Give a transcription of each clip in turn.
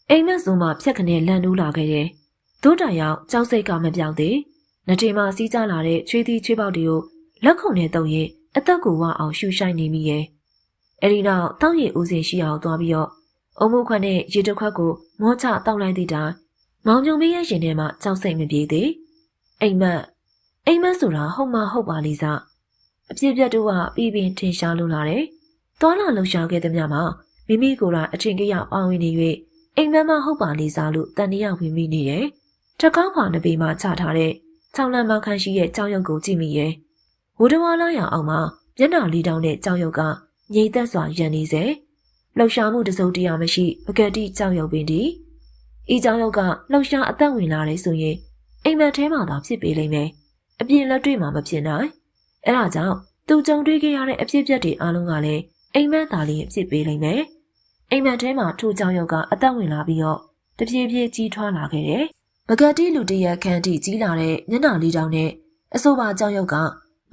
အိမ်မက်စုံမှဖြက်ခနဲ့လန်နိုးလာခဲ့တယ်။တို့တိုင်ရောက်ကြောက်စိတ်ကမပြောင်းသေး။နှထေမှစီးကြလာတဲ့ချွေးသီးချွေးပေါက်တွေကိုလက်ခုံနဲ့တုပ်ရင်အသက်ကိုဝအောင်ရှူရှိုက်နေမိရဲ့။အဲဒီနောက်တောက်ရည်ဦးစင်ရှိအောင်သွားပြီးတော့အုံမုခွက်နဲ့ရေတစ်ခွက်ကိုမောချတောက်လိုက်သည့်တိုင်မောင်ညုံမင်းရဲ့ရင်ထဲမှာကြောက်စိတ်မပြေသေး။အိမ်မက်ဆိုတာဟုတ်မဟုတ်ပါလိမ့်စား။အပြစ်ပြတ်တို့ကပြီးပင်ထင်ရှားလို့လာတယ်။သွားလာလှုပ်ရှားခဲ့တဲ့မြမှာမိမိကိုယ်တိုင်အထင်ကြီးပါဝင်နေ၍အိမ်မက်မဟုတ်ပါလိမ့်စားလို့တန်တရားဝင်မိနေတယ်။ထကောင်းဖောင်တစ်ပေမှာချထားတဲ့6လမ်းမောက်ခန့်ရှိရဲ့ကြောက်ရွံ့ကိုကြည့်မိရဲ့။ဝဒဝါလာရအောင်မှာမျက်နှာလေးတောင်နဲ့ကြောက်ရွံ့ကငြိမ်သက်စွာရန်နေစေ။လှုပ်ရှားမှုတစုံတရာမရှိပကတိကြောက်ရွံ့ပင်ဒီ။ဤကြောက်ရွံ့ကလှုပ်ရှားအသက်ဝင်လာတယ်ဆိုရင်အိမ်မက်ထဲမှာသာဖြစ်ပေလိမ့်မယ်။အပြင်လက်တွေ့မှာမဖြစ်နိုင်။အဲဒါကြောင့်သူကြုံတွေ့ခဲ့ရတဲ့အဖြစ်အပျက်တွေအားလုံးကလည်းအိမ်မက်သားလေးဖြစ်ပေလိမ့်မယ်။အိမ်မက်ထဲမှာထိုကြောက်ရွံ့ကအသက်ဝင်လာပြီးတော့တဖြည်းဖြည်းကြီးထွားလာခဲ့တယ်။ပကတိလူတရက်ခန့်ထိကြီးလာတဲ့မျက်နှာလေးတောင်နဲ့အဆိုပါကြောက်ရွံ့က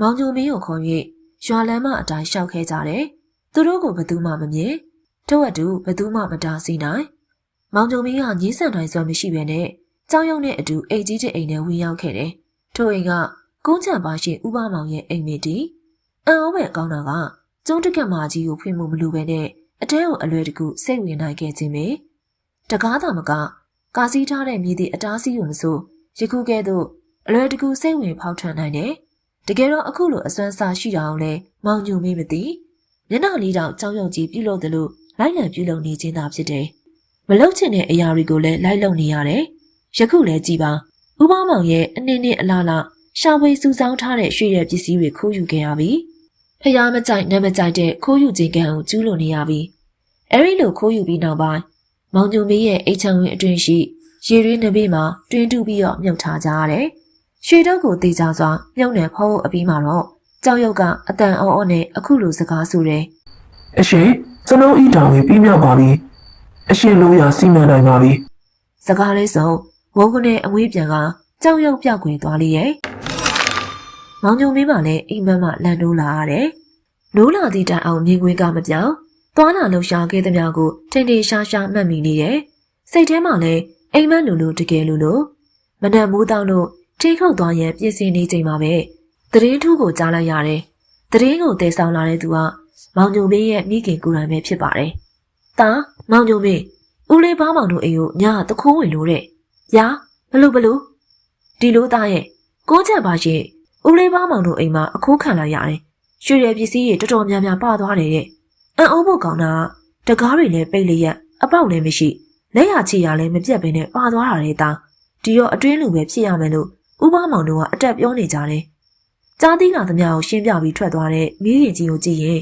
မောင်ညိုမင်းကိုခေါ်၍ရွာလမ်းမအတိုင်းရှောက်ခဲ့ကြတယ်။သူတို့ကိုဘယ်သူမှမမြင်။ထို့အတူဘယ်သူမှမတားဆီးနိုင်။မောင်ညိုမင်းကငင်းဆန်တိုင်းစွမ်းမရှိဘဲနဲ့ကြောက်ရွံ့နဲ့အတူအိမ်ကြီးတဲ့အိမ်ထဲဝင်ရောက်ခဲ့တယ်။ထို့အိမ်ကကုန်းချံပါရှိဥပမောင်ရဲ့အိမ်မတီအံ့ဩပဲကောင်းတာကကျုံးတက်ကမာကြီးကိုဖွင့်မှုမလိုပဲနဲ့အတဲကိုအလွယ်တကူစိတ်ဝင်နိုင်ခဲ့ခြင်းပဲတကားသာမကကာစီးထားတဲ့မြေတီအတားစီးကိုမစိုးယခုကဲ့သို့အလွယ်တကူစိတ်ဝင်ဖောက်ထွက်နိုင်တယ်တကယ်တော့အခုလိုအစွမ်းစားရှိတာအောင်လဲမောင်ညိုမေးမသိမျက်နှာလေးတောင်ကြောက်ရွံ့ကြီးပြုလုပ်သလိုလိုက်လံပြုလုပ်နေခြင်းသာဖြစ်တယ်မလုတ်ချင်တဲ့အရာတွေကိုလည်းလိုက်လုပ်နေရတယ်ယခုလည်းကြည်ပါဥပမောင်ရဲ့အနှင်းနဲ့အလားလားရှာဝေစုဆောင်းထားတဲ့ရွှေရဲ့ပစ္စည်းတွေခိုးယူခဲ့ရပြီဖျားမကြိုက်နမ်းမကြိုက်တဲ့ခိုးယူခြင်းကံကိုကျူးလွန်နေရပြီအဲဒီလိုခိုးယူပြီးနောက်ပိုင်းမောင်ညိုမင်းရဲ့အိတ်ချံဝင်အတွင်းရှိရေရင်းနှဘေးမှာတွင်းတူးပြီးတော့မြုပ်ထားကြရတယ်ရွှေတုပ်ကိုတေချာစွာမြုပ်နှံဖောက်အပြီးမှာတော့ကြောက်ရွံ့ကအတန်အော်နဲ့အခုလိုစကားဆိုတယ်အရှင်ကျွန်တော်ဤတောင်ကြီးပြီးမြောက်ပါပြီအရှင်လို့ရစီမံနိုင်ပါပြီစကားလေးစုံဝုန်းကနေအဝေးပြန်ကကြောက်ရွံ့ပြောက်ခွေသွားလေရဲ့မောင်ညိုမင်းကလည်းအိမ်မက်မှလန်နိုးလာရတယ်နိုးလာသည့်တိုင်အောင်မြင်ကွင်းကမပြောင်းသွားလာလှုပ်ရှားခဲ့သမျှကိုထိန်ထိန်ရှားရှားမှတ်မိနေတယ်စိတ်ထဲမှာလည်းအိမ်မက်လူတကယ်လူမနက်မိုးတောင်းလို့ထိခုတ်သွားရန်ပြင်ဆင်နေချိန်မှာပဲသတင်းထူးကိုကြားလိုက်ရတယ်သတင်းကိုတည်ဆောင်လာတဲ့သူကမောင်ညိုမင်းရဲ့မိခင်ကိုယ်တိုင်ပဲဖြစ်ပါတယ်တာမောင်ညိုမင်းဦးလေးဘားမောင်တို့အိမ်ကိုညတခိုးဝင်လို့တဲ့ရာဘလို့ဒီလိုသားရဲ့ကိုးချက်ပါရှင်ဦးလေးဘားမောင်တို့အိမ်မှာအခိုးခံလိုက်ရတယ်ရွှေရည်ပစ္စည်းတွေတော်တော်များများပါသွားတယ်တဲ့အံ့ဩဖို့ကောင်းတာတကားတွေလည်းပိတ်လျက်အပေါက်လည်းမရှိလက်ရချီရလည်းမပြတ်ဘဲနဲ့ပါသွားတာလေတာဒီတော့အတွင်းလူပဲဖြစ်ရမယ်လို့ဥပမောင်တို့ကအတက်ပြောနေကြတယ်ကြားသိလာသမျှကိုရှင်းပြပြီးထွက်သွားတဲ့မိခင်ကြီးကိုကြည့်ရင်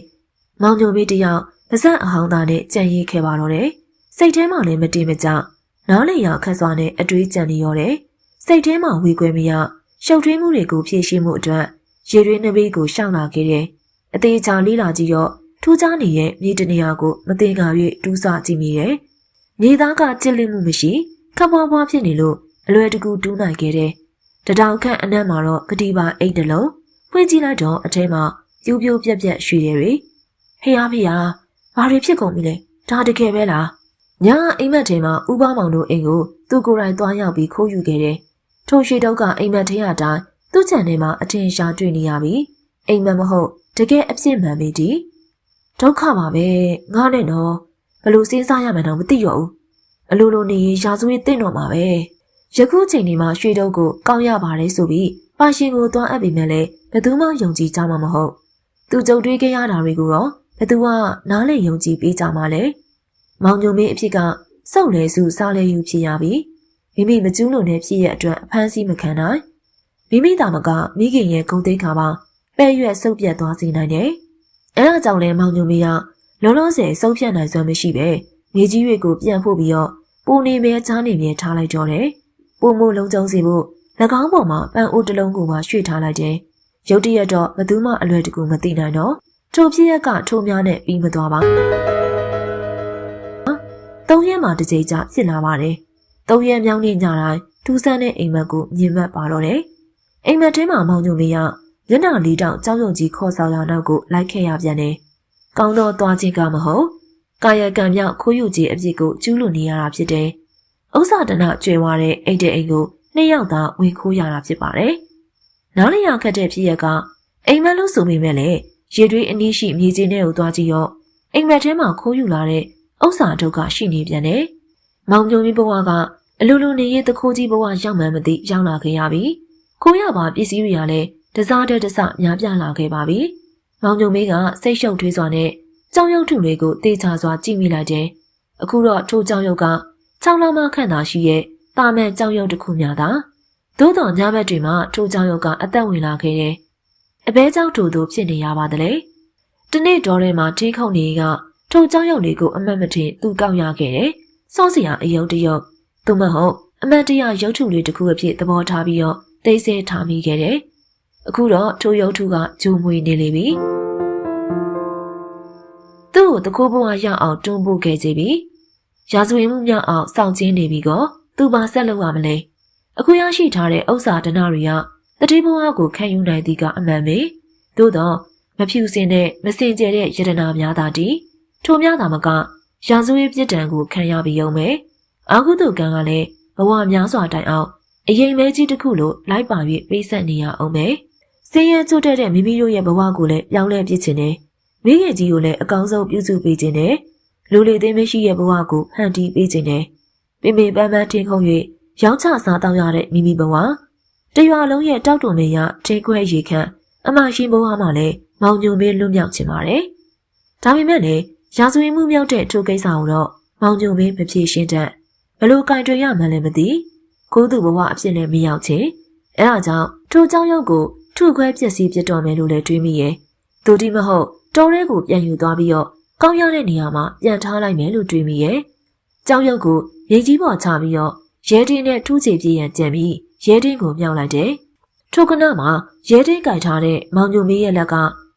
မောင်ညိုမေးတယောက်ပါဇက်အဟောင်းသားနဲ့ကြံရိပ်ခဲ့ပါတော့တယ်စိတ်ထဲမှာလည်းမတင်မကြနားလေရခက်စွာနဲ့အတွေးကြံနေရောတယ်စိတ်ထဲမှာဝေခွဲမရရှုပ်ထွေးမှုတွေကိုဖြည့်ရှင်းမှုအတွက်ရေရွေးနှဘေးကိုရှောင်လာခဲ့တယ်အသေးချာလေးလာကြည့်တော့ထူးခြားနေတဲ့မြေတနေရာကိုမတင်ကာ၍တူးဆကြည့်မိတယ်မြေသားကကြစ်လိမှုမရှိခပ်ပွားပွားဖြစ်နေလို့အလွယ်တကူတူးနိုင်ခဲ့တယ်တတောင်ခန့်အနက်မှာတော့ကတိပါအိတ်တလုံးဖွင့်ကြည့်လိုက်တော့အထဲမှာပြိုးပြိုးပြက်ပြက်ရွှေတွေဟေးအားဖေးဘာတွေဖြစ်ကုန်ပြီလဲဒါတကယ်ပဲလားညအိမ်မက်ထဲမှာဥပမောင်တို့အိမ်ကိုသူကိုယ်တိုင်သွားရောက်ပြီးခိုးယူခဲ့တယ်ထိုရွှေတုပ်ကအိမ်မက်ထဲအတိုင်းသူ့ခြံထဲမှာအထင်ရှားတွေ့နေရပြီအိမ်မက်မဟုတ်တကယ်အဖြစ်မှန်ပဲဒီဒုက္ခပါပဲငါနဲ့တော့ဘလို့စဉ်းစားရမှန်းတော့မသိရောဘူးအလိုလိုနေရင်ရာဇဝတ်တင့်တော့မှာပဲယခုချိန်ဒီမှာရွှေတုပ်ကိုကောင်းရပါတယ်ဆိုပြီးပါရှင်ကိုသွားအပ်ပြီးမှလည်းဘယ်သူမှယုံကြည်ကြမှာမဟုတ်သူကြုံတွေ့ခဲ့ရတာတွေကိုတော့ဘယ်သူကနားလေယုံကြည်ပေးကြမှာလဲမောင်ညိုမင်းအဖြစ်ကစုပ်လဲစုစားလဲယူဖြစ်ရပြီမိမိမကျူးလွန်တဲ့ဖြစ်ရဲ့အတွက်အဖမ်းဆီးမခံနိုင်မိမိသာမကမိခင်ရဲ့ဂုဏ်သိက္ခာပါပဲ့ရွက်ဆုပ်ပြတ်သွားစေနိုင်တယ်အဲဒါကြောင့်လဲမောင်ညိုမင်းကလုံးလုံးစဲစုပ်ဖြတ်နိုင်စွမ်းမရှိပဲမြေကြီးတွေကိုပြန်ဖို့ပြီးတော့ပူနေမဲချားနေမဲထားလိုက်တော့တယ်ပုံမလုံးကျုံစီဖို့၎င်းပေါ်မှာပန်းအိုးတစ်လုံးကိုမှရွှေ့ထားလိုက်တယ်ရုတ်တရက်တော့ဘသူမှအလွယ်တကူမသိနိုင်တော့ထိုဖြစ်ရက်ကထိုးများနဲ့ပြီးမသွားပါ3 ရက်မှတစ်ကြိမ်ကြာဖြစ်လာပါတယ်3 ရက်မြောင်းနေညတိုင်းထူးဆန်းတဲ့အိမ်မက်ကိုမြင်မှတ်ပါတော့တယ်အိမ်မက်ထဲမှာမောင်ညိုမင်းကမျက်နှာလေးတောင်ကြောက်ရွံ့ကြီးခေါ်ဆောင်ရနောက်ကိုလိုက်ခဲ့ရပြန်တယ်ကောင်းတော့သွားခြင်းကမဟုတ် ကာယကံမြောက်ခိုးယူခြင်းအဖြစ်ကိုကျူးလွန်နေရတာဖြစ်တယ်။ဥစ္စာဒနာကျွဲဝါတဲ့အိတ်တဲ့အိမ်ကိုနှစ်ယောက်သာဝင်ခိုးရတာဖြစ်ပါတယ်။နားလည်ရခက်တဲ့ဖြစ်ရကအိမ်မက်လို့ဆိုပေမဲ့လည်းရေတွေးအနည်းရှိမြေကြီးထဲကိုသွားကြည့်ရောအိမ်မက်ထဲမှာခိုးယူလာတဲ့ဥစ္စာဒုက္ခရှိနေပြန်တယ်။မောင်ညိုမီဘဝကအလိုလိုနေရတခိုးကြီးဘဝရောက်မှန်းမသိရောက်လာခဲ့ရပြီ။ခိုးရပါပစ္စည်းတွေကလည်းတစားတဲ့တစများပြားလာခဲ့ပါပြီ။မောင်ညိုမီကစိတ်ရှုပ်ထွေးစွာနဲ့ကြောင်ရုပ်ထုတွေကိုတေချာစွာကြည့်မိလိုက်တယ်။အခုတော့ထိုကြောင်ရုပ်က6လမှခန့်သာရှိရဲ့တာမန်ကြောင်ရုပ်တစ်ခုများသာသို့တော်ညဘက်တွေမှာထိုကြောင်ရုပ်ကအသက်ဝင်လာခဲ့တယ်။အဘဲကြောင့်ထို့သို့ဖြစ်နေရပါသလဲ။တနေ့တော်ထဲမှာထင်းခုန်နေကထိုကြောင်ရုပ်လေးကိုအမတ်မထင်သူကောက်ရခဲ့တယ်။စောစရာအယုတ်တရုပ်သို့မဟုတ်အမတ်တရရုပ်ထုလေးတစ်ခုအဖြစ်သဘောထားပြီးတော့သိစေထားမိခဲ့တယ်။အခုတော့ထိုရုပ်ထုကဂျိုမွေနေလေပြီ။သူ့ကိုတခိုးဘဝရောက်အောင်တွန်းပို့ခဲ့ကြပြီ။ရာဇဝင်မှုမြောက်အောင်စောင့်ကျင်းနေပြီကောသူပါဆက်လုပ်ရမလဲ။အခုရရှိထားတဲ့ဥစ္စာဒနာတွေကတတိဘဝကိုခံယူနိုင်သည်ကအမှန်ပဲ။သို့တော့မဖြူစင်တဲ့မစင်ကြယ်တဲ့ယတနာများသာတည်းထိုများသာမကရာဇဝတ်ပြစ်ဒဏ်ကိုခံရပြီးရုံပဲ။အာဟုတုကံကလည်းဘဝများစွာတိုင်အောင်အရင်မဲကြီးတစ်ခုလိုလိုက်ပါ၍ပေးဆက်နေရအောင်ပဲ။စင်ရဲကျွတ်တဲ့မိမိတို့ရဲ့ဘဝကိုလည်းပြောင်းလဲပြစ်ချင်တယ်။မိခင်ကြီးကိုလည်းအကောင်းဆုံးပြုစုပေးခြင်းနဲ့လူလေသိမ်းမရှိရဲ့ဘဝကိုဟန်တီးပေးခြင်းနဲ့ပင်ပင်ပန်းပန်းထင်းခုံ၍ရောင်းချစားတောင်းရတဲ့မိမိဘဝတရွာလုံးရဲ့တောက်တုံမင်းရထင်းခွဲရေခန့်အမရှိဘဝမှာလည်းမောင်ညိုမင်းလွတ်မြောက်ခြင်းပါတယ်။ဒါပေမဲ့လည်းရာဇဝတ်မှုမြောက်တဲ့ထိုကိစ္စကိုတော့မောင်ညိုမင်းမဖြေရှင်းတတ်ဘလို့ကင်တွင်ရမှန်းလည်းမသိကိုသူဘဝအဖြစ်နဲ့မရောက်ခြင်းအဲဒါကြောင့်ထိုเจ้าရုပ်ကိုထုခွဲပျက်စီးပြစ်တော်မယ်လို့လည်းတွေးမိရဲ့သူတိမဟုတ်တော်ရဲကိုပြန်ယူသွားပြီးတော့ကောင်းရတဲ့နေရာမှာပြန်ထားလိုက်မယ်လို့တွေးမိရဲ့เจ้าရုပ်ကိုရေကြီးပေါ်ချပြီးတော့ရဲတင်းနဲ့ထူးချေပြည့်ရန်ကြံပြီးရဲတင်းကိုမြောက်လိုက်တယ်ထိုကနမှာရဲတင်းကြိုက်ထားတဲ့မောင်ညိုမင်းရဲ့လက်က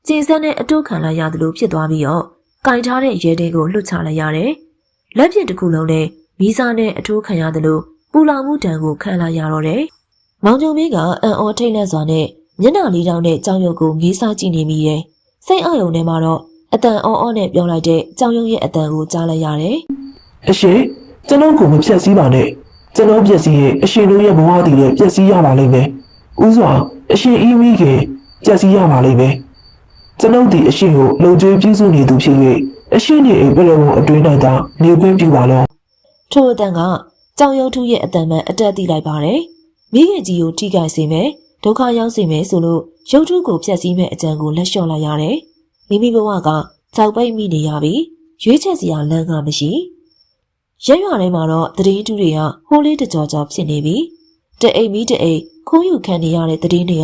ကျင်းစက်နဲ့အတုခံလိုက်ရတယ်လို့ဖြစ်သွားပြီးတော့ကြိုက်ထားတဲ့ရဲတင်းကိုလွတ်ချလိုက်ရတယ်လက်ပြတစ်ခုလုံးနဲ့မီးစားနဲ့အထိုးခံရတယ်လို့ပူလောင်မှုတံကိုခံလာရတော့တယ်မောင်ညိုမင်းကအံ့ဩထိတ်လန့်စွာနဲ့မျက်နှာလေးတောင်နဲ့ကြောင်ရုပ်ကိုငေးစားကြည့်နေမိတယ်စိတ်အယုံထဲမှာတော့အတန်အော်နဲ့ပြောလိုက်တဲ့ကြောင်ရုပ်ရဲ့အတန်ကိုကြားလိုက်ရတယ်အရှင်ကျွန်တော်ကိုမဖြတ်စည်းပါနဲ့ကျွန်တော်ပြည့်စည်ရဲ့အရှင်တို့ရဲ့ဘဝတည်ရဲ့ပြည့်စည်ရပါလိမ့်မယ်ဥစွာအရှင်အီးမိခင်ပြည့်စည်ရပါလိမ့်မယ်ကျွန်တော်ဒီအရှင်ကိုလုံကျွေးပြည့်စုံနေသူဖြစ်၍အရှင်ရဲ့အိမ်ပြည်တော်အတွင်း၌သာနေခွင့်ပြုပါလောထိုအတန်ကကြောင်ရုပ်ထုရဲ့အတန်မှအတက်သိလိုက်ပါတယ်မိခင်ကြီးကိုထိခိုက်စေမယ်ဒုက္ခရောက်စေမယ်ဆိုလို့ရုပ်ထုကိုဖျက်ဆီးမဲ့အကြံကိုလက်လျှော့လိုက်ရတယ်မိမိဘဝကကြောက်ပိတ်မိနေရပြီရွေးချယ်စရာလမ်းကမရှိရဲရွာထဲမှာတော့တည်င်းတူတွေကဟိုးလေးတကြောကြောဖြစ်နေပြီတအိမ်မီးတအိမ်ခိုးယူခံနေရတဲ့တည်င်းတွေ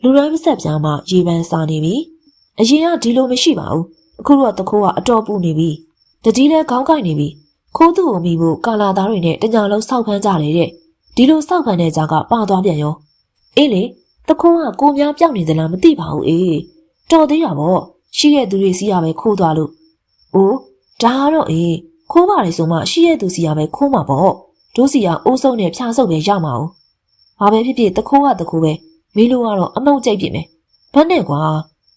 ကလူတိုင်းမဆက်ပြားမှရေပန်းစားနေပြီအရင်ကဒီလိုမရှိပါဘူးအခုတော့တခိုးကအတော်ပူနေပြီတကြီးလည်းခေါင်းကိုက်နေပြီခိုးသူ့ကိုမိဖို့ကာလာသားတွေနဲ့တညာလုံးစောက်ဖမ်းကြတယ်တဲ့ဒီလိုစောက်ဖမ်းတဲ့ကြားကပါသွားပြန်ရောအေးလေတခိုးကကိုများပြောင်းနေသလားမသိပါဘူးအေးတော်သေးတာပေါ့ရှိရဲ့သူတွေစီရပဲခိုးသွားလို့အိုးဒါကတော့အေးခိုးပါလေဆိုမှရှိရဲ့သူစီရပဲခိုးမှာပေါ့ဒိုးစီကအိုးစုံနဲ့ဖြာဆုပ်ပဲရမှာအောင်ဘာပဲဖြစ်ဖြစ်တခိုးကတခိုးပဲမင်းတို့ကတော့အနှုတ်ကြိတ်ပြစ်မယ်ဘယ်နဲ့ကွာ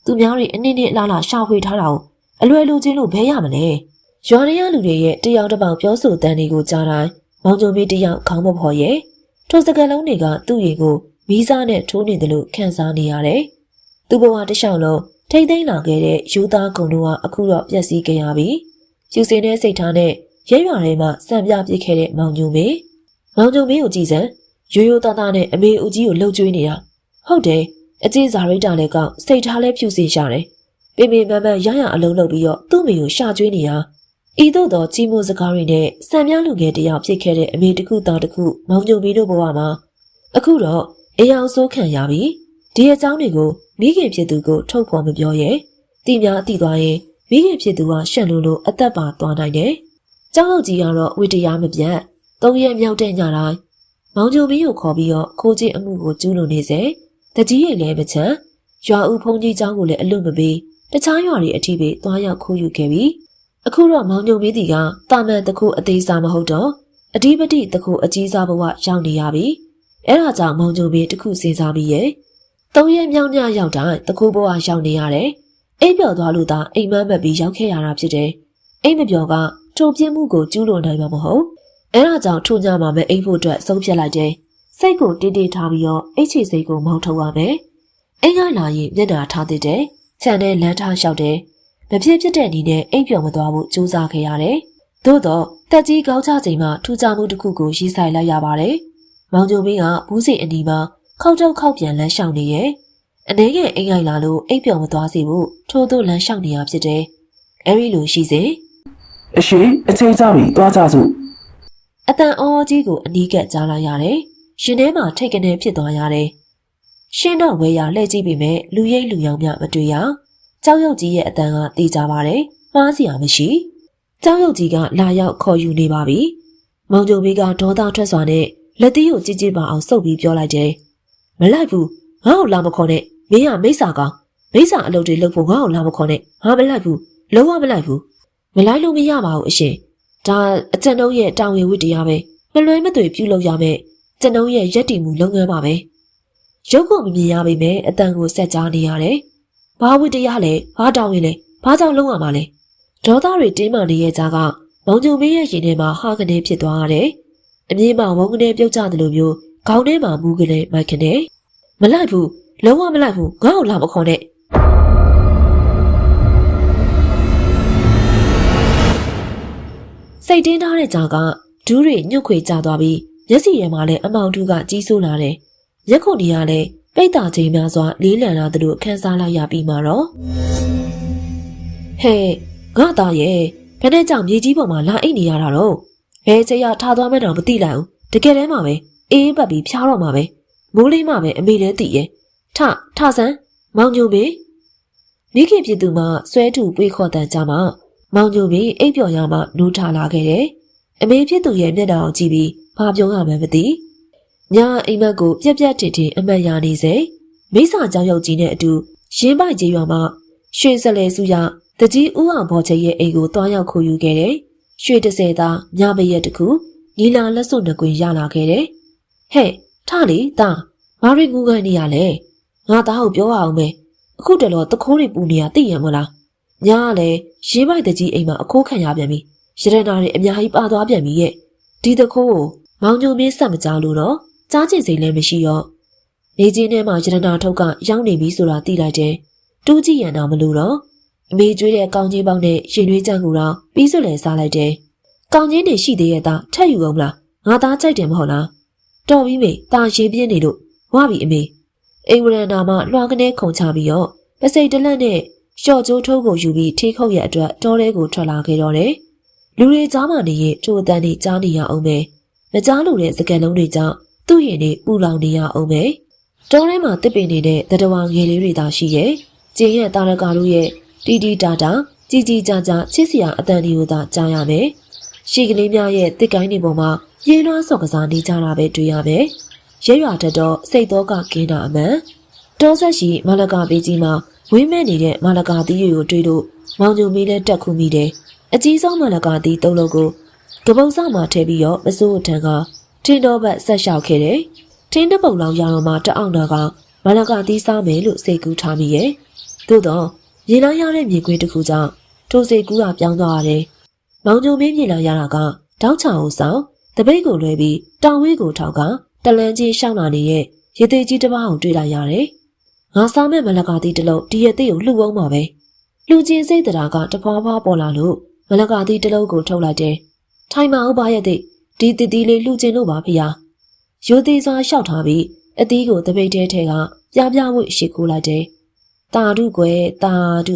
သူများတွေအနည်းနည်းအလားလားရှာဖွေထားတာကိုအလွယ်လိုချင်းလို့ဘဲရမလဲရွာရရလူတွေရဲ့တယောက်တစ်ပေါက်ပြောဆိုတန်းတွေကိုကြားတိုင်းမောင်ကျုံမီတယောက်ခေါင်းမဖော်ရဲ့ထိုစကလုံးတွေကသူ့ရင်ကိုမီးစားနဲ့ထိုးနေတယ်လို့ခံစားနေရတယ်သူ့ဘဝတစ်လျှောက်လုံးထိမ့်သိမ်းလာခဲ့တဲ့ယူသားကုံတို့ကအခုတော့ပျက်စီးခဲ့ရပြီကျူစင်တဲ့စိတ်ထားနဲ့ရဲရွာထဲမှာစံပြပစ်ခဲ့တဲ့မောင်ကျုံမီကိုကြည်စမ်းရိုးရိုးသားသားနဲ့အမေဦးကြီးကိုလှုပ်ကြွေးနေတာဟုတ်တယ်အကျေးဇာရိတာလည်းကောက်စိတ်ထားလည်းဖြူစင်ရှာတယ်ပင်ပင်ပန်းပန်းရရအလုံးလုပ်ပြီးတော့သူ့မိကိုရှာကျွေးနေတာဤသို့သောကြီးမိုးစကားတွေနဲ့စံပြလူငယ်တယောက်ဖြစ်ခဲ့တဲ့အမေတစ်ခုသားတစ်ခုမောင်ကျုံမီတို့ဘဝမှာအခုတော့အယောင်ဆိုးခံရပြီဒီအကြောင်းတွေကိုမိခင်ဖြစ်သူကိုထုတ်ဖော်မပြောရဲတိများတိသွားရင်မိခင်ဖြစ်သူကရှက်လို့အသက်ပါသွားနိုင်တယ်ကျောင်းလူကြီးကတော့ဝိတရားမပြတ်၃ရက်မြောက်တဲ့ညတိုင်းမောင်ကျုံမီကိုခေါ်ပြီးတော့ခိုးခြင်းအမှုကိုကျူးလွန်နေစေတကြီးရဲ့လည်းမချမ်းရွာဦးဖုန်ကြီးကျောင်းကိုလည်းအလွတ်မပေးတခြားရွာတွေအထိပဲသွားရောက်ခိုးယူခဲ့ပြီအခုတော့မောင်ညိုမင်းတီကတာမန်တခုအသေးစားမဟုတ်တော့အဓိပတိတခုအကြီးစားဘဝရောက်နေရပြီအဲဒါကြောင့်မောင်ညိုမင်းတခုစဉ်းစားပြီးရဲ့၃ရက်မြောက်ညရောက်တိုင်းတခုဘဝရောက်နေရတယ်အိပ်ပျော်သွားလို့သာအိမ်မက်မက်ပြီးရောက်ခဲ့ရတာဖြစ်တယ် အိမ်မပြောကထိုပြင်းမှုကိုကျူးလွန်နိုင်မှာမဟုတ်။အဲဒါကြောင့်ထိုညမှာပဲအိမ်ဖို့အတွက်ဆုံးဖြတ်လိုက်တယ်။စိတ်ကိုတေးတေးထားပြီးတော့အိတ်ချီစိတ်ကိုမောင်းထုတ်ရမယ်။အိမ်ကလာရင်မျက်နှာထားသေးတယ်။ခြံထဲလမ်းထားလျှောက်တယ်။မဖြစ်ဖြစ်တဲ့အနေနဲ့အိမ်ပြော်မသွားဖို့ကြိုးစားခဲ့ရတယ်။သို့တော့တက်ကြီးကောင်းချချိန်မှာထူးခြားမှုတစ်ခုကိုရေးဆိုင်လိုက်ရပါတယ်။မောင်ကျိုမင်းကဘူးစီအနီးမှာခောက်တော့ခောက်ပြန်လမ်းလျှောက်နေရဲ့။အနေငယ်အိမ်လိုက်လာလို့အိမ်ပြော်မသွားစေဖို့ထို့သို့လမ်းလျှောက်နေရဖြစ်တယ်။အဲဒီလိုရှိစဉ်အရှိအချိန်ကြပြီသွားကြစို့အတန်အော်ကြီးကိုအနီးကပ်ကြားလိုက်ရတယ်။ရှင်ထဲမှာထိတ်ကနေဖြစ်သွားရတယ်။ရှင်းတော့ဝဲရလှည့်ကြည့်ပေမဲ့လူရိပ်လူရောင်များမတွေ့ရ။ကြောက်ရွံ့ကြီးရဲ့အတန်ကတေးကြပါတယ်။မှားစရာမရှိ။ကြောက်ရွံ့ကြီးကလာရောက်ခေါ်ယူနေပါပြီ။မောင်ကျိုမင်းကဒေါသထွက်စွာနဲ့လက်သီးကိုကြည့်ကြည့်ပါအောင်စုပ်ပြီးပြောလိုက်တယ်။မလိုက်ဘူး။ငါ့ကိုလာမခေါ်နဲ့။မင်းကမိစ္ဆာကောင်။မိစ္ဆာအလုပ်တွေလုပ်ဖို့ငါ့ကိုလာမခေါ်နဲ့။ငါမလိုက်ဘူး။လုံးဝမလိုက်ဘူး။မလိုက်လို့မရပါဘူးအရှင်။ဒါအကျဉ်းတို့ရဲ့တာဝန်ဝတ္တရားပဲမလွဲမသွေပြုလုပ်ရမယ်ကျဉ်းတို့ရဲ့ရက်တီမှုလုပ်ငန်းပါပဲရုပ်ကိုမမြင်ရပေမဲ့အတန်ကိုဆက်ကြားနေရတယ်ဘာဝတ္တရားလဲဘာတောင်းရင်လဲဘာကြောင့်လုံးရမှာလဲဒေါသတွေတင်းမာနေရဲ့ကြားကမောင်ကျုံမင်းရဲ့ရင်ထဲမှာဟာကနေဖြစ်သွားရတယ်အမြင်မှာဝုန်းကနေပြုတ်ကျတယ်လို့မျိုးခေါင်းထဲမှာမူးကလေးမိုက်ခနဲ့မလိုက်ဘူးလုံးဝမလိုက်ဘူးငါ့ကိုလာမခေါ်နဲ့စိတ်တင်းထားတဲ့ကြားကဒူးတွေညှုတ်ခွေကျသွားပြီးမျက်စီထဲမှာလည်းအမောင်တူးကကြီးစိုးလာတယ်။ရက်ခုန်နေရလဲပိတ်တာချိန်များစွာလေးလံလာသလိုခန်းစားလိုက်ရပြီးမှတော့ဟဲ့ငါသားရဲ့ဘယ်နဲ့ကြောင့်မြေကြီးပေါ်မှာလာအိတ်နေရတာတော့ဘယ်ချိန်ရထားသွားမှန်းတော့မသိလိုက်ဘူးတကယ်တမ်းမှာပဲအေးပတ်ပြီးဖျားတော့မှာပဲမိုးလေးမှပဲအမေလည်းသိရဲ့ထဆန်းမောင်ညိုမေမိခင်ပြည်သူမှဆွဲတူပွေးခေါ်တန်ကြမှာမောင်ညိုမေအိပ်ပျော်ရမှနိုးထလာခဲ့တယ်အမေဖြစ်သူရဲ့မျက်နှာကိုကြည့်ပြီးဘာပြောရမှန်းမသိညအိမ်မက်ကိုပြက်ပြက်ထင်ထင်အမှတ်ရနေစေမိစာကြောင်ရုပ်ကြီးနဲ့အတူရင်းပိုက်ကြီးရွာမှာရွှေစလဲစုရတကြီးဦးအောင်ဘော်ချေရဲ့အိမ်ကိုတွားရောက်ခိုးယူခဲ့တယ်ရွှေ30သားညပရက်တခုနီလာလက်စွပ်နှကွင်ရလာခဲ့တယ်ဟဲ့ထလေသားဘာတွေငူကန်နေရလဲငါသားကိုပြောရအောင်မယ်အခုတလောတခိုးတွေပူနေရသိရမလားညကလည်းရင်းပိုက်တကြီးအိမ်မှာအခိုးခံရပြန်ပြီရတနာတွေအများကြီးပါသွားပြန်ပြီရဲ့ဒီတခိုးကိုမောင်ညိုမင်းဆက်မကြောက်လို့တော့ကြားချင်စိတ်လည်းမရှိရောနေချင်းထဲမှာရတနာထုတ်ကရောက်နေပြီဆိုတာသိလိုက်တယ်တူးကြည့်ရတော့မလို့တော့အမေကျွေးတဲ့ကောင်းကြီးပေါင်းနဲ့ရင်သွေးကြံ့ကူတော့ပြီးစွလည်းစားလိုက်တယ်ကောင်းကြီးတွေရှိသေးရဲ့သားထက်ယူအောင်မလားငါသားကြိုက်တယ်မဟုတ်လားတော်ပြီမေตาရေပြင်းနေလို့ဝပြီအမေအိမ်ဝရဏာမှာလွှာကနေခုန်ချပြီးတော့ပစိတ်တလက်နဲ့လျှော့ကျိုးထိုးကိုယူပြီးထိခုတ်ရဲ့အတွက်တောထဲကိုထွက်လာခဲ့တော့တယ်လူတွေကြားမှနေရင်ထိုအတန်းတွေကြားနေရအောင်ပဲမကြားလို့တဲ့စကံလုံးတွေကြောင့်သူ့ရင်တွေပူလောင်နေရအောင်ပဲတောထဲမှာတစ်ပင်နေတဲ့တတဝါငယ်လေးတွေသာရှိရဲ့ကျင်းရဲ့တာရကာတို့ရဲ့တီတီတာတာကြီးကြီးကြာကြာချစ်စရာအတန်တွေကိုသာကြားရမယ်ရှီကလေးများရဲ့တစ်ကိုင်းတွေပေါ်မှာရေလွှမ်းစော်ကစားနေကြတာပဲတွေ့ရမယ်ရဲရွာတတ်တော့စိတ်တော့ကကင်းတာအမှန်တောဆက်ရှိမလကာပေးကြီးမှာဝင်းမဲ့နေတဲ့မလကာသီးတွေကိုတွေ့လို့မောင်ညိုမီးလည်းတက်ခုမိတယ်အကြီးဆုံးမလကာသီး၃လုံးကိုကပုတ်စမှာထည့်ပြီးတော့မစိုးထန်ကထင်းတော်ဘက်ဆက်လျှောက်ခဲ့တယ်ထင်းတစ်ပုတ်လောင်ရတော့မှတအောင်တာကမလကာသီးစားမယ်လို့စိတ်ကူးထားမိရဲ့သို့တော့မြေလာရတဲ့မြေခွေးတစ်ခုကြောင့်ထိုစိတ်ကူးကပြောင်းသွားရတယ်မောင်ညိုမင်းမြေလာရတာကတောက်ချောင်ကိုဆောင်တပိတ်ကိုလွှဲပြီးတောင်ဝေးကိုထောက်ကတလန်းကြီးရှောင်းလာနေရဲ့ရေသေးကြီးတစ်ပားကိုတွေ့လိုက်ရတယ်ငါစားမဲ့မလကာသီးတစ်လုံးဒီရသေးကိုလှူအောင်ပါပဲလှူချင်းစိတ်တရားကတဖွာဖွာပေါ်လာလို့မလကာသီးတစ်လုံးကိုထုတ်လိုက်တယ်ထိုင်မအောင်ပါရဲ့တဲ့ဒီတတိလေးလှူချင်းလို့ပါဖေ။ရိုသေးစွာလျှောက်ထားပြီးအသီးကိုတပိတ်တဲထဲကပြပြဝှရှိခိုးလိုက်တယ်။တာဓုကွယ်တာဓု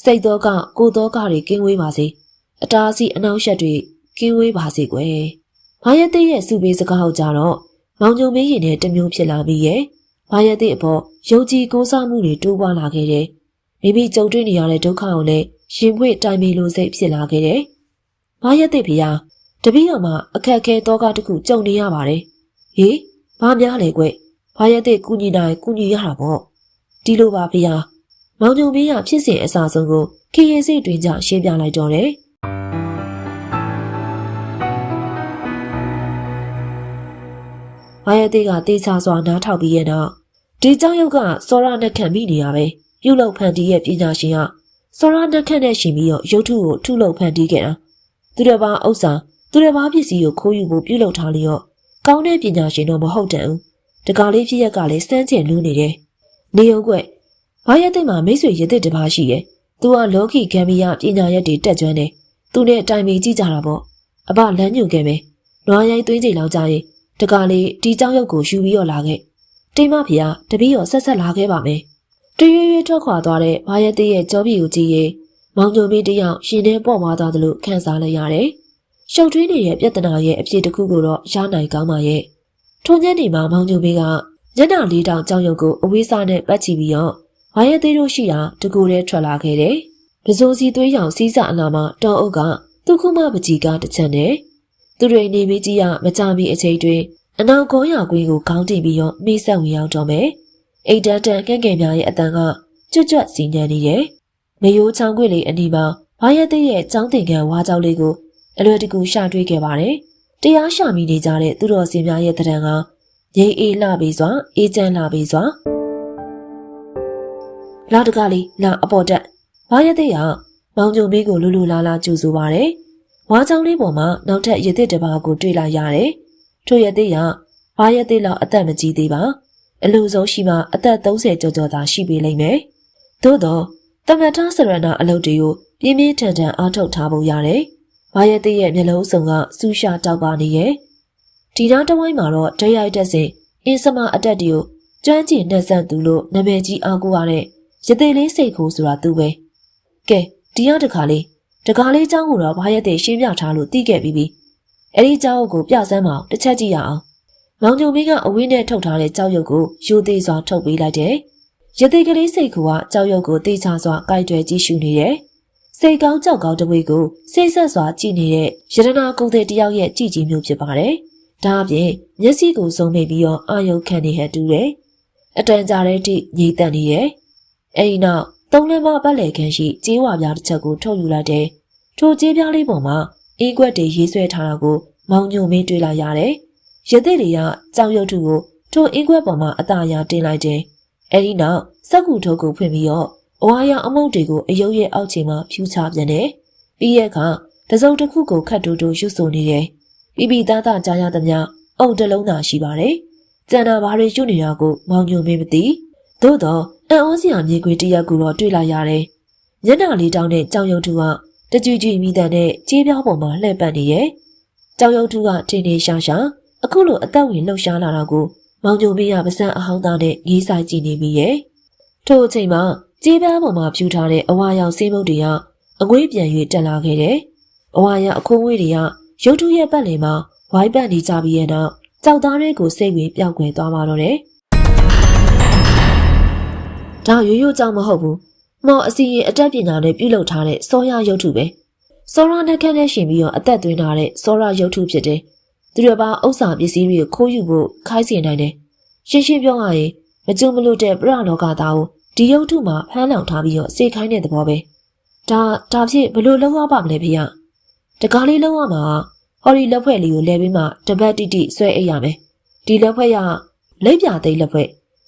စိတ်တော့ကကိုတော့ကတွေကင်းဝေးပါစေ။အတားစီအနှောက်ယှက်တွေကင်းဝေးပါစေကွယ်။ဘာရဲ့တဲ့ရဲ့စုပေးစကားဟုတ်ကြတော့မောင်ညုံမင်းရင်နဲ့တမျိုးဖြစ်လာပြီးရဲ့။ဘာရဲ့တဲ့အပေါ်ယုံကြည်ကိုးစားမှုတွေတိုးပွားလာခဲ့တယ်။မိမိကြုံတွေ့နေရတဲ့ဒုက္ခကိုလည်းရင်ဖွင့်တိုင်ပင်လိုစိတ်ဖြစ်လာခဲ့တယ်။ဘာရဲ့တဲ့ဖေယားတပည့်တော်မှာအခက်ခဲတော့ကတခုကြုံနေရပါတယ်။ဟေးဘာများလဲကွ။ဘာရဲ့တဲ့ကုညီနိုင်ကုညီရတာပေါ့။ဒီလိုပါဖေယား။မောင်ညုံမင်းရဖြစ်စဉ်အစားဆုံးကိုခေရင်စိတ်တွင်ကြရှင်းပြလိုက်တော့တယ်။ဘာရဲ့တဲ့ကတေချာစွာနားထောင်ပြီးရဲ့နောက်ဒီเจ้าရုပ်ကစောရနဲ့ခံမိနေရပဲပြုလုပ်ဖန်တီးရဲ့ပညာရှင်က စောရနှက်ခတ်နဲ့ရှင်ပြီးတော့ရုပ်ထုကိုထုလုပ်ဖန်တီးခဲ့တာသူတစ်ပါးဥစ္စာသူတစ်ပါးပစ္စည်းကိုခိုးယူဖို့ပြုလုပ်ထားလျော့ကောင်းတဲ့ပညာရှင်တော့မဟုတ်တန်ဘူးတကားလေးဖြစ်ရက်ကလည်းစမ်းကျင်လူးနေတယ်နေုံကွဘာရက်သိမှာမိတ်ဆွေရစ်တစ်တစ်ပါးရှိရဲ့သူကလောကီဂမ်ဘီယာပညာရက်တွေတက်ကျွမ်းတယ်သူနဲ့တိုင်ပင်ကြည့်ကြတာပေါ့အဘလမ်းညွှန်ခဲ့မယ်နွားရိုင်းသွင်းချိန်လောက်ကြာရင်တကားလေးဒီကြောက်ရုပ်ကိုယူပြီးတော့လာခဲ့တိမ်မဖေကတပည့်တော်ဆက်လာခဲ့ပါမယ်တရွေ့ရွေ့ထွက်ခွာသွားတဲ့ဘာရက်သိရဲ့ကြောပြူကိုကြည့်ရင်မောင်ညိုမင်းတယောက်ရှင်ထဲပေါ်သွားသလိုခံစားလိုက်ရတယ်ရှုပ်ထွေးနေတဲ့ပြဿနာရဲ့အဖြစ်တစ်ခုကိုတော့ရနိုင်ကောင်းပါရဲ့ထိုညနေမှာမောင်ညိုမင်းကညနာလေးတောင်ကြောက်ရုပ်ကိုအဝေးစားနဲ့ပတ်ချီပြီးတော့ဘာရက်သိတို့ရှိတာတကူတည်းထွက်လာခဲ့တယ်ပစိုးစီသွေးရောင်စီးစအနာမှာတောအုပ်ကသူ့ခုမပကြီးကတစ်ချက်နဲ့သူတွေနေမီကြီးကမကြမီအချိန်တွင်အနောက်ကောရာကွင်းကိုခေါင်းတင်ပြီးတော့မိဆက်ဝင်ရောက်တော့မယ်အိတ်တန်တန်ကဲ့ကဲ့များရဲ့အတန်ကကြွတ်ကြွတ်စီညံနေတယ်မယိုးချောင်းခွေလေးအနီးမှာဘာရက်သိရဲ့ចောင်းတင်ကန်ဝါကြောက်လေးကိုအလွယ်တကူရှာတွေ့ခဲ့ပါတယ်တရားရှာမိနေကြတဲ့သူတော်စင်များရဲ့တရံကငိမ့်အေးလှပြီးစွာအေးချမ်းလှပြီးစွာလာတကားလေးလာအပေါ်တက်ဘာရက်သိကမောင်ညိုမင်းကိုလူလူလာလာကြိုဆိုပါတယ်ဝါကြောင်လေးပေါ်မှာနောက်ထပ်ရစ်တစ်တစ်ပါးကိုတွေ့လိုက်ရတယ်ထိုရစ်သိကဘာရက်သိလောက်အသက်မကြီးသေးပါအလူဆုံးရှိမှအသက်30ကျော်ကျော်သာရှိပေလိမ့်မယ်သို့တော့တမထဆရဏအလုပ်တွေကိုပြင်းပြင်းထန်ထန်အားထုတ်ထားဖို့ရတယ်ဘာရက်သိရဲ့မျက်လုံးစုံကစူးရှာတောက်ပါနေရဲ့ဒီနားတဝိုင်းမှာတော့ဒရိုက်တက်စဉ်အင်းစမအတက်တွေကိုကျွမ်းကျင်နှက်ဆန့်သူလို့နာမည်ကြီးအားကိုးရတဲ့ရသေးလေးစိတ်ခိုးဆိုတာသူပဲကဲဒီရတခါလေးเจ้าကိုတော့ဘာရက်သိရှင်းပြထားလို့သိခဲ့ပြီးအဲ့ဒီเจ้าကိုပြဆန်းမအောင်တစ်ချက်ကြည့်ရအောင်မောင်ညိုမင်းကအဝင်းနဲ့ထုတ်ထားတဲ့ကြောက်ရုပ်ကိုရိုသေးစွာထုတ်ပေးလိုက်တယ်ရသေးကလေးစိတ်ကူကကြောက်ရုပ်ကိုတေချာစွာကိုက်တွယ်ကြည့်ရှုနေတယ်စိတ်ကောင်းကြောက်ကောင်းတပွေကိုစိတ်ဆက်စွာကြည့်နေတဲ့ရတနာကုန်းတဲ့တယောက်ရဲ့ကြည်ကြီးမျိုးဖြစ်ပါတယ်ဒါအပြင်မျက်စိကိုစုံမိပြီးတော့အာယုခံနေဟန်တူတယ်အတန်ကြာတဲ့အထိငြိမ်သက်နေရဲ့အဲ့ဒီနောက်သုံးလမ်းမပတ်လည်ခန်းရှိကြေးဝါပြားတစ်ချက်ကိုထုတ်ယူလိုက်တယ်ထိုကြေးပြားလေးပေါ်မှာအင်းကွက်တွေရေးဆွဲထားတာကိုမောင်ညိုမင်းတွေ့လိုက်ရတယ်ရသေးတွေကကြောက်ရွံ့ထုကိုထိုအင်းကွက်ပေါ်မှာအသာရတင်လိုက်တယ်အဲ့ဒီနောက်စက်ကူထုတ်ကိုဖွင့်ပြီးတော့အဝါရောင်အမုတ်တွေကိုအယုတ်ရဲ့အောက်ခြေမှာဖြူချပြန်တယ်ပြီးရဲ့အခါတစုံတစ်ခုကိုခတ်တူတူရွတ်ဆိုနေတယ်ပြီးပြီးသားသားကြားရသမျှအုပ်တစ်လုံးသာရှိပါတယ်ကျန်တာဘာတွေရွတ်နေတာကိုမောင်ညိုမင်းမသိသို့တော့အံ့ဩစရာမြေခွေတရက်ကိုတော့တွေ့လိုက်ရတယ်မျက်နှာလေးတောင်းတဲ့ကြောင်ရုံထုကတကြွကြွမိတဲ့နဲ့ကြေးပြားပေါ်မှာလှည့်ပတ်နေရဲ့ကြောင်ရုံထုကထင်းထင်းရှာရှာအခုလိုအသက်ဝင်လှုပ်ရှားလာတာကိုမောင်ညိုမင်းကပါစံအဟောင်းသားနဲ့ငေးဆိုင်ကြည့်နေပြီရဲ့ထို့အချိန်မှာကြေးပြားပေါ်မှာဖြူထားတဲ့အဝါရောင်ဆေးမုတ်တွေကအငွေးပြန်၍တက်လာခဲ့တယ်အဝါရောင်အခိုးငွေတွေကရုပ်ထုရဲ့ပတ်လည်မှာဝိုင်းပတ်နေကြပြီးရဲ့နောက်ကြောက်သားတွေကိုစိတ်ဝင်ပြောက်ကွယ်သွားပါတော့တယ်ဒါရိုးရိုးကြောင်မဟုတ်ဘူးမော်အစီရင်အတက်ပညာနဲ့ပြုလုပ်ထားတဲ့စောရရုပ်ထုပဲစောရနှက်ခမ်းနဲ့ရှင်ပြီးတော့အသက်သွင်းထားတဲ့စောရရုပ်ထုဖြစ်တယ်သူတို့ပါဥစ္စာပစ္စည်းတွေကိုခိုးယူဖို့ခိုင်းစေနိုင်တယ်ရှင်းရှင်းပြောရရင်မကြုံမလို့တဲ့ပရလောကသားကိုဒီရုပ်ထုမှာဖမ်းလောင်ထားပြီးတော့စေခိုင်းတဲ့သဘောပဲဒါဖြစ်ဘလို့လုံးဝပါမလဲဖေရတကားလေးလုံးဝမှာဟော်ဒီလက်ဖွဲ့လေးကိုလဲပြီးမှတပတ်တိတိဆွဲအိပ်ရမယ်ဒီလက်ဖွဲ့ရလက်ပြသိမ်းလက်ဖွဲ့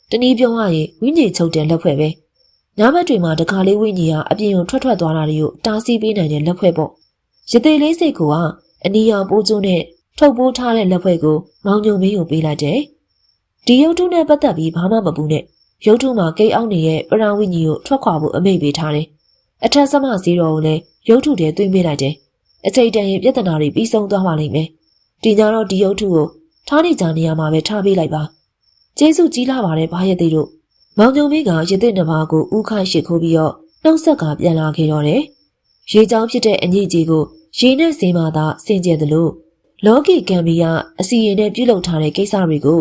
တနည်းပြောရရင်ဝိညာဉ်ချုပ်တဲ့လက်ဖွဲ့ပဲညဘက်တွေမှာတကားလေးဝိညာဉ်ကအပြင်ကိုထွက်သွားတာတွေကိုတားဆီးပေးနိုင်တဲ့လက်ဖွဲ့ပေါ့ရသေးလေးစိတ်ကအနီရောင်ပိုးကျုံနဲ့ထုတ်ပိုးထားတဲ့လက်ဖွဲ့ကိုမောင်ညိုမင်းကိုပေးလိုက်တယ်ဒီရုပ်ထုနဲ့ပတ်သက်ပြီးဘာမှမပူနဲ့ရုပ်ထုမှာကိတ်အောင်နေတဲ့ပရံဝိညာဉ်ကိုထွက်ခွာဖို့အမိန့်ပေးထားတယ်အထက်စမစည်းတော်ကိုလည်းရုပ်ထုထဲသွင်းပေးလိုက်တယ်အချိန်တန်ရင်ပြဿနာတွေပြီးဆုံးသွားပါလိမ့်မယ်ဒီညတော့ဒီရုပ်ထုကိုထားနေကြနေရမှာပဲထားပေးလိုက်ပါကျေးဇူးကြီးလာပါတယ်ဘာရဲ့သေးတို့မောင်ညုံမင်းကရတဲ့နှစ်ပါးကိုဥခိုက်ရှိခိုးပြီးတော့နှုတ်ဆက်ကပြန်လာခဲ့တော့တယ်ရေချောင်းဖြစ်တဲ့အညစ်အကြေးကိုရေနဲ့စင်းမှသာဆင်ကျယ်သလိုလောကီဂမ်ဘီယာအစီရင်နဲ့ပြုလုပ်ထားတဲ့ကိစ္စတွေကို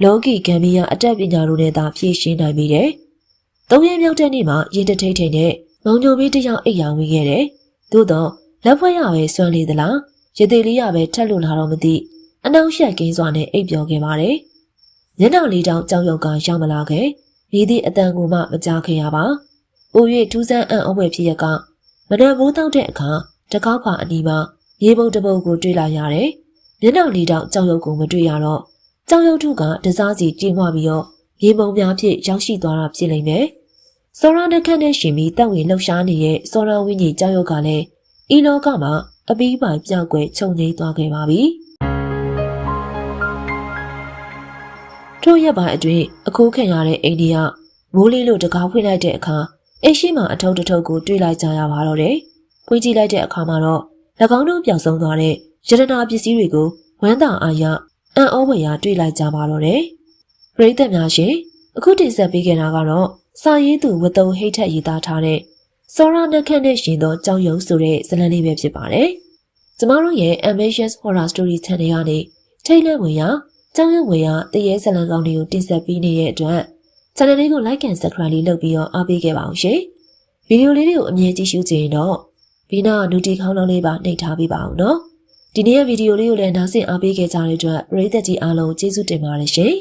လောကီဂမ်ဘီယာအတတ်ပညာတို့နဲ့သာဖြည့်ရှင်းနိုင်ပြီတဲ့သုံးရက်မြောက်တဲ့နေ့မှာရင်တထိတ်ထိတ်နဲ့မောင်ညိုမင်းတယောက်အိပ်ရာဝင်ခဲ့တယ်သို့တော့လက်ဖွဲ့ရပဲစွန့်လေသလားရသေးလေးရပဲထက်လို့လာတော့မသိအနှောင့်ယှက်ကင်းစွာနဲ့အိပ်ပျော်ခဲ့ပါတယ်မျက်နှာလေးတောင်ကြောက်ရွံ့ကရောက်မလာခဲ့မိသည့်အတန်ကိုမှမကြားခဲ့ရပါ။ပို၍ထူးဆန်းအံ့ဩဖွယ်ဖြစ်ရကမနက်မိုးတောက်တဲ့အခါတကောက်ခါအနီးမှာရေပုံတပုတ်ကိုတွေ့လာရတယ်။မျက်နှာလေးတောင်ကြောက်ရွံ့ကိုမတွေ့ရတော့ကြောက်ရွံ့ထုကတစားစီကြေးမွားပြီးတော့ရေပုံများဖြင့်ရောက်ရှိသွားတာဖြစ်လိမ့်မယ် စောရနှက်ခတ်နဲ့ရှင်ပြီးတောက်ဝင်လှုပ်ရှားနေတဲ့စောရဝင်းကြီးကြောက်ရွံ့ကလည်းဤလောကမှာအပီးပိုင်ပြောက်ွယ်ခြုံငိမ့်သွားခဲ့ပါပြီထို့ရက်ပိုင်းအတွင်းအခိုးခံရတဲ့အိန္ဒိယမိုးလေးလိုတကားဖွင့်လိုက်တဲ့အခါအိရှိမှအထုပ်တစ်ထုပ်ကိုတွေ့လိုက်ကြရပါတော့တယ်ဖွင့်ကြည့်လိုက်တဲ့အခါမှာတော့၎င်းတို့ပျောက်ဆုံးသွားတဲ့ရတနာပစ္စည်းတွေကိုဝမ်းသာအားရအံ့ဩဖွယ်ရာတွေ့လိုက်ကြပါတော့တယ်ပရိသတ်များရှင်အခုတင်ဆက်ပေးခဲ့တာကတော့စာရေးသူဝတ္တုံဟိတ်ထက်ရေးသားထားတဲ့စောရနှက်ခတ်နဲ့ရှင်သောကြောင်ရုံဆိုတဲ့ဇာတ်လမ်းလေးပဲဖြစ်ပါတယ်ကျမတို့ရဲ့ Ambitious Horror Story Channel ကနေထိတ်လန့်ဝင်ရာကြောင်ရုံဝင်ရာတရေဇာတ်လမ်းကောင်းတွေကိုတင်ဆက်ပေးနေတဲ့အတွက် channel လေးကို like and subscribe လေးလုပ်ပြီးတော့အားပေးခဲ့ပါအောင်ရှင်ဗီဒီယိုလေးတွေကိုအမြဲကြည့်ရှုကြရင်တော့ဘီနာနူတီခေါင်းလုံးလေးပါနှိပ်ထားပေးပါအောင်နော်ဒီနေ့ရဲ့ဗီဒီယိုလေးကိုလည်းနားဆင်အားပေးခဲ့ကြတဲ့အတွက်ပရိသတ်ကြီးအားလုံးကျေးဇူးတင်ပါတယ်ရှင်